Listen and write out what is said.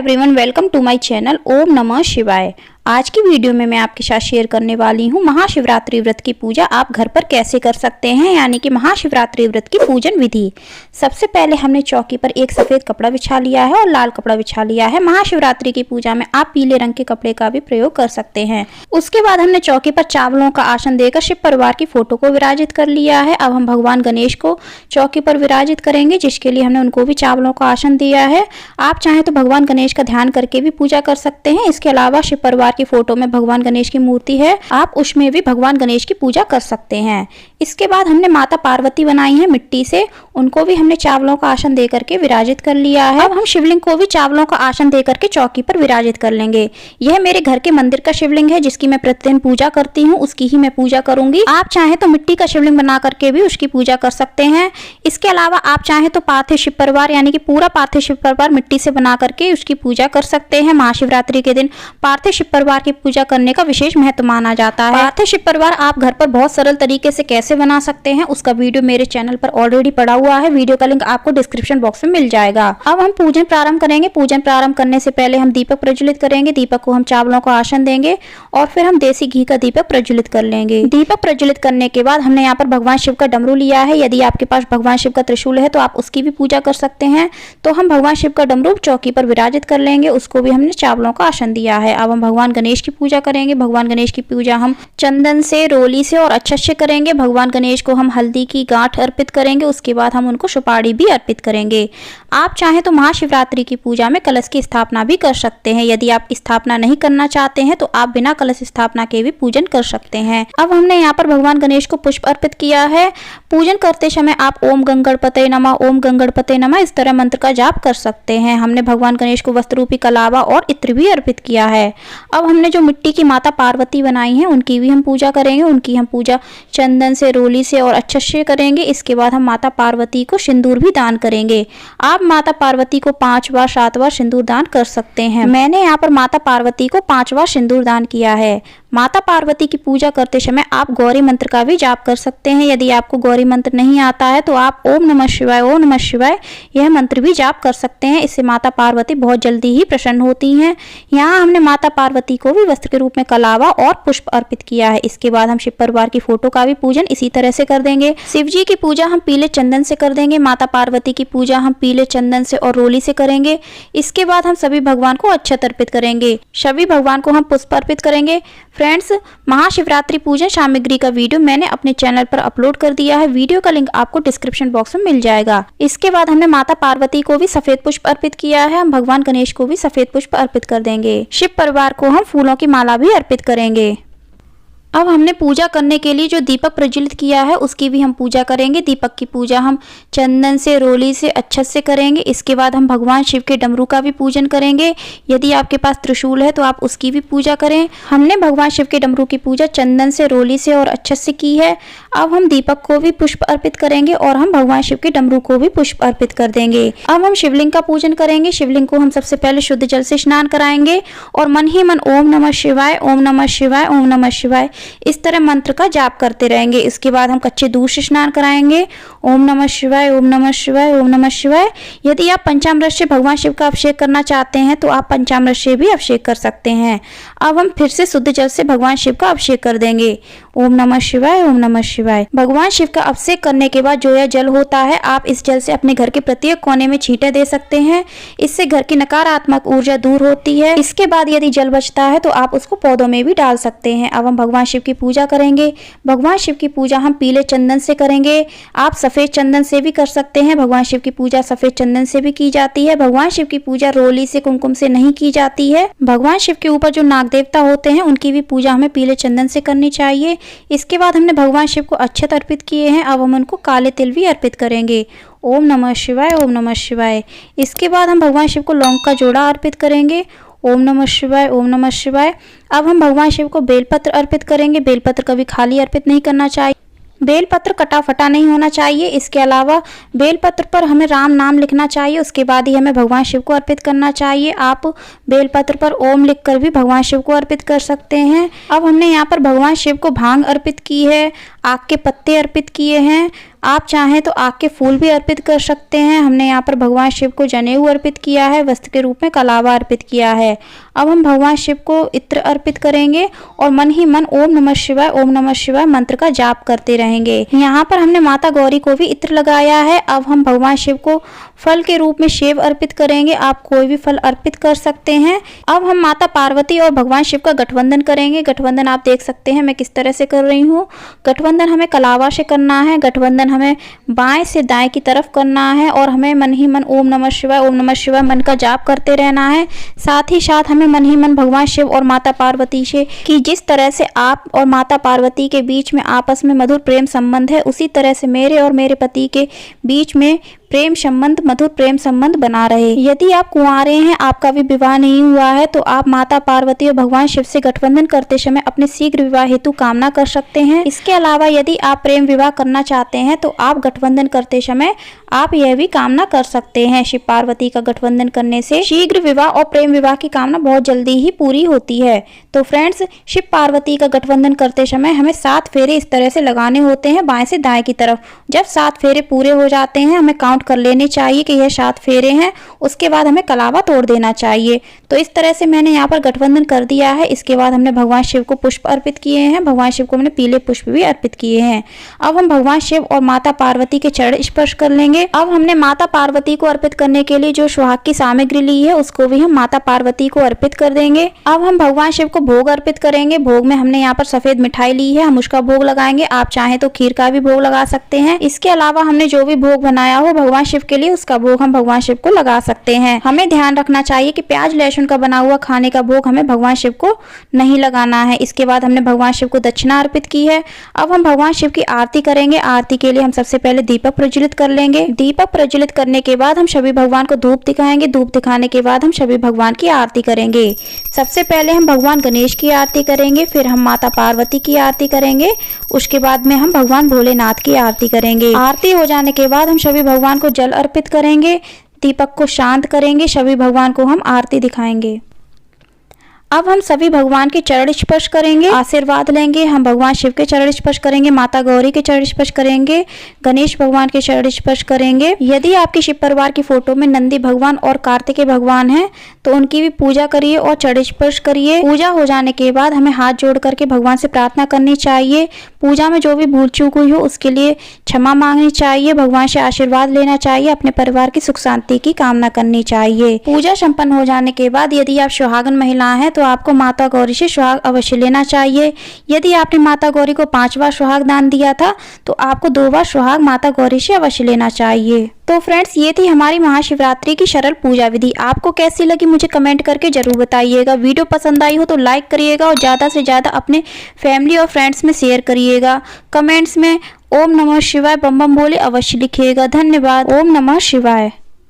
Everyone, welcome to my channel Om Namah Shivaya. आज की video में मैं आपके साथ शेयर करने वाली हूँ महाशिवरात्रि व्रत की पूजा आप घर पर कैसे कर सकते हैं, यानी कि महाशिवरात्रि व्रत की पूजन विधि। सबसे पहले हमने चौकी पर एक सफ़ेद कपड़ा बिछा लिया है और लाल कपड़ा बिछा लिया है। महाशिवरात्रि की पूजा में आप पीले रंग के कपड़े का भी प्रयोग कर सकते हैं। उसके बाद हमने चौकी पर चावलों का आसन देकर शिव परिवार की फोटो को विराजित कर लिया है। अब हम भगवान गणेश को चौकी पर विराजित करेंगे, जिसके लिए हमने उनको भी चावलों का आसन दिया है। आप चाहें तो भगवान गणेश का ध्यान करके भी पूजा कर सकते हैं। इसके अलावा शिव परिवार की फोटो में भगवान गणेश की मूर्ति है, आप उसमें भी भगवान गणेश की पूजा कर सकते हैं। इसके बाद हमने माता पार्वती बनाई है मिट्टी से, उनको भी हमने चावलों का आसन दे करके विराजित कर लिया है। अब हम शिवलिंग को भी चावलों का आसन दे करके चौकी पर विराजित कर लेंगे। यह मेरे घर के मंदिर का शिवलिंग है, जिसकी मैं प्रतिदिन पूजा करती हूँ, उसकी ही मैं पूजा करूंगी। आप चाहें तो मिट्टी का शिवलिंग बना करके भी उसकी पूजा कर सकते हैं। इसके अलावा आप चाहें तो पार्थिव शिव परिवार, यानी कि पूरा पार्थिव शिव परिवार मिट्टी से बना करके उसकी पूजा कर सकते हैं। महाशिवरात्रि के दिन पार्थिव शिव परिवार की पूजा करने का विशेष महत्व माना जाता है। पार्थिव शिव परिवार आप घर पर बहुत सरल तरीके से कैसे बना सकते हैं, उसका वीडियो मेरे चैनल पर ऑलरेडी पड़ा हुआ है। वीडियो का लिंक आपको डिस्क्रिप्शन बॉक्स में मिल जाएगा। अब हम पूजन प्रारंभ करेंगे। पूजन प्रारंभ करने से पहले हम दीपक प्रज्वलित करेंगे। दीपक को हम चावलों का आसन देंगे और फिर हम देसी घी का दीपक प्रज्वलित कर लेंगे। दीपक प्रज्वलित करने के बाद हमने यहाँ पर भगवान शिव का डमरू लिया है। यदि आपके पास भगवान शिव का त्रिशूल है तो आप उसकी भी पूजा कर सकते हैं। तो हम भगवान शिव का डमरू चौकी पर विराजित कर लेंगे, उसको भी हमने चावलों का आसन दिया है। अब हम भगवान गणेश की पूजा करेंगे। भगवान गणेश की पूजा हम चंदन से, रोली से और अच्छे से करेंगे। भगवान गणेश को हम हल्दी की गांठ अर्पित करेंगे, उसके बाद हम उनको सुपारी भी अर्पित करेंगे। आप चाहें तो महाशिवरात्रि की पूजा में कलश की स्थापना भी कर सकते हैं। यदि आप स्थापना नहीं करना चाहते हैं तो आप बिना कलश स्थापना के भी पूजन कर सकते हैं। अब हमने यहाँ पर भगवान गणेश को पुष्प अर्पित किया है। पूजन करते समय आप ओम गंगणपते नमः, ओम गंगणपते नमः इस तरह मंत्र का जाप कर सकते हैं। हमने भगवान गणेश को वस्त्र रूपी कलावा और इत्र भी अर्पित किया है। अब हमने जो मिट्टी की माता पार्वती बनाई है उनकी भी हम पूजा करेंगे। उनकी हम पूजा चंदन से, रोली से और अच्छे से करेंगे। इसके बाद हम माता पार्वती को सिंदूर भी दान करेंगे। आप माता पार्वती को 5 बार 7 बार सिंदूर दान कर सकते हैं। मैंने यहाँ पर माता पार्वती को 5 बार सिंदूर दान किया है। माता पार्वती की पूजा करते समय आप गौरी मंत्र का भी जाप कर सकते हैं। यदि आपको गौरी मंत्र नहीं आता है तो आप ओम नमः शिवाय, ओम नमः शिवाय यह मंत्र भी जाप कर सकते हैं। इससे माता पार्वती बहुत जल्दी ही प्रसन्न होती हैं। यहाँ हमने माता पार्वती को भी वस्त्र के रूप में कलावा और पुष्प अर्पित किया है। इसके बाद हम शिव परिवार की फोटो का भी पूजन इसी तरह से कर देंगे। शिव जी की पूजा हम पीले चंदन से कर देंगे। माता पार्वती की पूजा हम पीले चंदन से और रोली से करेंगे। इसके बाद हम सभी भगवान को अक्षत अर्पित करेंगे। सभी भगवान को हम पुष्प अर्पित करेंगे। फ्रेंड्स, महाशिवरात्रि पूजन सामग्री का वीडियो मैंने अपने चैनल पर अपलोड कर दिया है। वीडियो का लिंक आपको डिस्क्रिप्शन बॉक्स में मिल जाएगा। इसके बाद हमने माता पार्वती को भी सफेद पुष्प अर्पित किया है। हम भगवान गणेश को भी सफेद पुष्प अर्पित कर देंगे। शिव परिवार को हम फूलों की माला भी अर्पित करेंगे। अब हमने पूजा करने के लिए जो दीपक प्रज्वलित किया है उसकी भी हम पूजा करेंगे। दीपक की पूजा हम चंदन से, रोली से, अच्छत से करेंगे। इसके बाद हम भगवान शिव के डमरू का भी पूजन करेंगे। यदि आपके पास त्रिशूल है तो आप उसकी भी पूजा करें। हमने भगवान शिव के डमरू की पूजा चंदन से, रोली से और अच्छत से की है। अब हम दीपक को भी पुष्प अर्पित करेंगे और हम भगवान शिव के डमरू को भी पुष्प अर्पित कर देंगे। अब हम शिवलिंग का पूजन करेंगे। शिवलिंग को हम सबसे पहले शुद्ध जल से स्नान कराएंगे और मन ही मन ओम नमः शिवाय, ओम नमः शिवाय, ओम नमः शिवाय इस तरह मंत्र का जाप करते रहेंगे। इसके बाद हम कच्चे दूध से स्नान कराएंगे। ओम नमः शिवाय, ओम नमः शिवाय, ओम नमः शिवाय। यदि आप पंचामृत से भगवान शिव का अभिषेक करना चाहते हैं तो आप पंचामृत से भी अभिषेक कर सकते हैं। अब हम फिर से शुद्ध जल से भगवान शिव का अभिषेक कर देंगे। ओम नमः शिवाय, ओम नमः शिवाय। भगवान शिव का अभिषेक करने के बाद जो यह जल होता है, आप इस जल से अपने घर के प्रत्येक कोने में छींटे दे सकते हैं। इससे घर की नकारात्मक ऊर्जा दूर होती है। इसके बाद यदि जल बचता है तो आप उसको पौधों में भी डाल सकते हैं। अब हम भगवान शिव की पूजा करेंगे। भगवान शिव की पूजा हम पीले चंदन से करेंगे। आप सफेद चंदन से भी कर सकते हैं। भगवान शिव की पूजा सफेद चंदन से भी की जाती है। भगवान शिव की पूजा रोली से, कुमकुम से नहीं की जाती है। भगवान शिव के ऊपर जो नाग देवता होते हैं उनकी भी पूजा हमें पीले चंदन से करनी चाहिए। इसके बाद हमने भगवान शिव को अक्षत अर्पित किए हैं। अब हम उनको काले तिल भी अर्पित करेंगे। ओम नमः शिवाय, ओम नमः शिवाय। इसके बाद हम भगवान शिव को लौंग का जोड़ा अर्पित करेंगे। ओम नमः शिवाय, ओम नमः शिवाय। अब हम भगवान शिव को बेलपत्र अर्पित करेंगे। बेलपत्र कभी खाली अर्पित नहीं करना चाहिए। बेलपत्र कटा फटा नहीं होना चाहिए। इसके अलावा बेलपत्र पर हमें राम नाम लिखना चाहिए, उसके बाद ही हमें भगवान शिव को अर्पित करना चाहिए। आप बेलपत्र पर ओम लिखकर भी भगवान शिव को अर्पित कर सकते हैं। अब हमने यहाँ पर भगवान शिव को भांग अर्पित की है, आक के पत्ते अर्पित किए हैं, आप चाहें तो आग के फूल भी अर्पित कर सकते हैं। हमने यहाँ पर भगवान शिव को जनेऊ अर्पित किया है, वस्त्र के रूप में कलावा अर्पित किया है। अब हम भगवान शिव को इत्र अर्पित करेंगे और मन ही मन ओम नमः शिवाय मंत्र का जाप करते रहेंगे। यहाँ पर हमने माता गौरी को भी इत्र लगाया है। अब हम भगवान शिव को फल के रूप में सेब अर्पित करेंगे। आप कोई भी फल अर्पित कर सकते हैं। अब हम माता पार्वती और भगवान शिव का गठबंधन करेंगे। गठबंधन आप देख सकते हैं मैं किस तरह से कर रही हूँ। गठबंधन हमें कलावा से करना है। गठबंधन हमें बाएं से दाएं की तरफ करना है और हमें मन ही मन ओम नमः शिवाय मन का जाप करते रहना है। साथ ही साथ हमें मन ही मन भगवान शिव और माता पार्वती से कि जिस तरह से आप और माता पार्वती के बीच में आपस में मधुर प्रेम संबंध है, उसी तरह से मेरे और मेरे पति के बीच में मधुर प्रेम संबंध बना रहे। यदि आप कुंवारे हैं, आपका भी विवाह नहीं हुआ है, तो आप माता पार्वती और भगवान शिव से गठबंधन करते समय अपने शीघ्र विवाह हेतु कामना कर सकते हैं। इसके अलावा यदि आप प्रेम विवाह करना चाहते हैं तो आप गठबंधन करते समय आप यह भी कामना कर सकते हैं। शिव पार्वती का गठबंधन करने से शीघ्र विवाह और प्रेम विवाह की कामना बहुत जल्दी ही पूरी होती है। तो फ्रेंड्स, शिव पार्वती का गठबंधन करते समय हमें 7 फेरे इस तरह से लगाने होते हैं बाएं से दाएं की तरफ। जब 7 फेरे पूरे हो जाते हैं, हमें काउंट कर लेने चाहिए कि यह 7 फेरे हैं। उसके बाद हमें कलावा तोड़ देना चाहिए। तो इस तरह से मैंने यहाँ पर गठबंधन कर दिया है। इसके बाद हमने भगवान शिव को पुष्प अर्पित किए हैं। भगवान शिव को हमने पीले पुष्प भी अर्पित किए हैं। अब हम भगवान शिव और माता पार्वती के चरण स्पर्श कर लेंगे। अब हमने माता पार्वती को अर्पित करने के लिए जो सुहाग की सामग्री ली है, उसको भी हम माता पार्वती को अर्पित कर देंगे। अब हम भगवान शिव को भोग अर्पित करेंगे। भोग में हमने यहाँ पर सफेद मिठाई ली है, हम उसका भोग लगाएंगे। आप चाहें तो खीर का भी भोग लगा सकते हैं। इसके अलावा हमने जो भी भोग बनाया हो भगवान शिव के लिए, उसका भोग हम भगवान शिव को लगा सकते हैं। हमें ध्यान रखना चाहिए कि प्याज लहसुन का बना हुआ खाने का भोग हमें भगवान शिव को नहीं लगाना है। इसके बाद हमने भगवान शिव को दक्षिणा अर्पित की है। अब हम भगवान शिव की आरती करेंगे। आरती के लिए हम सबसे पहले दीपक प्रज्वलित कर लेंगे। दीपक प्रज्वलित करने के बाद हम सभी भगवान को धूप दिखाएंगे। धूप दिखाने के बाद हम सभी भगवान की आरती करेंगे। सबसे पहले हम भगवान गणेश की आरती करेंगे, फिर हम माता पार्वती की आरती करेंगे, उसके बाद में हम भगवान भोलेनाथ की आरती करेंगे। आरती हो जाने के बाद हम सभी भगवान को जल अर्पित करेंगे, दीपक को शांत करेंगे, सभी भगवान को हम आरती दिखाएंगे। अब हम सभी भगवान के चरण स्पर्श करेंगे, आशीर्वाद लेंगे। हम भगवान शिव के चरण स्पर्श करेंगे, माता गौरी के चरण स्पर्श करेंगे, गणेश भगवान के चरण स्पर्श करेंगे। यदि आपके शिव परिवार की फोटो में नंदी भगवान और कार्तिकेय भगवान हैं, तो उनकी भी पूजा करिए और चरण स्पर्श करिए। पूजा हो जाने के बाद हमें हाथ जोड़ करके भगवान से प्रार्थना करनी चाहिए। पूजा में जो भी भूल चूक हुई हो उसके लिए क्षमा मांगनी चाहिए, भगवान से आशीर्वाद लेना चाहिए, अपने परिवार की सुख शांति की कामना करनी चाहिए। पूजा संपन्न हो जाने के बाद यदि आप सुहागन महिला हैं तो आपको माता गौरी से सुहाग अवश्य लेना चाहिए। यदि आपने माता गौरी को 5 बार सुहाग दान दिया था तो आपको 2 बार सुहाग माता गौरी से अवश्य लेना चाहिए। तो फ्रेंड्स, ये थी हमारी महाशिवरात्रि की सरल पूजा विधि। आपको कैसी लगी मुझे कमेंट करके जरूर बताइएगा। वीडियो पसंद आई हो तो लाइक करिएगा और ज़्यादा से ज़्यादा अपने फैमिली और फ्रेंड्स में शेयर करिएगा। कमेंट्स में ओम नमः शिवाय बम बम बोले अवश्य लिखिएगा। धन्यवाद। ओम नमः शिवाय।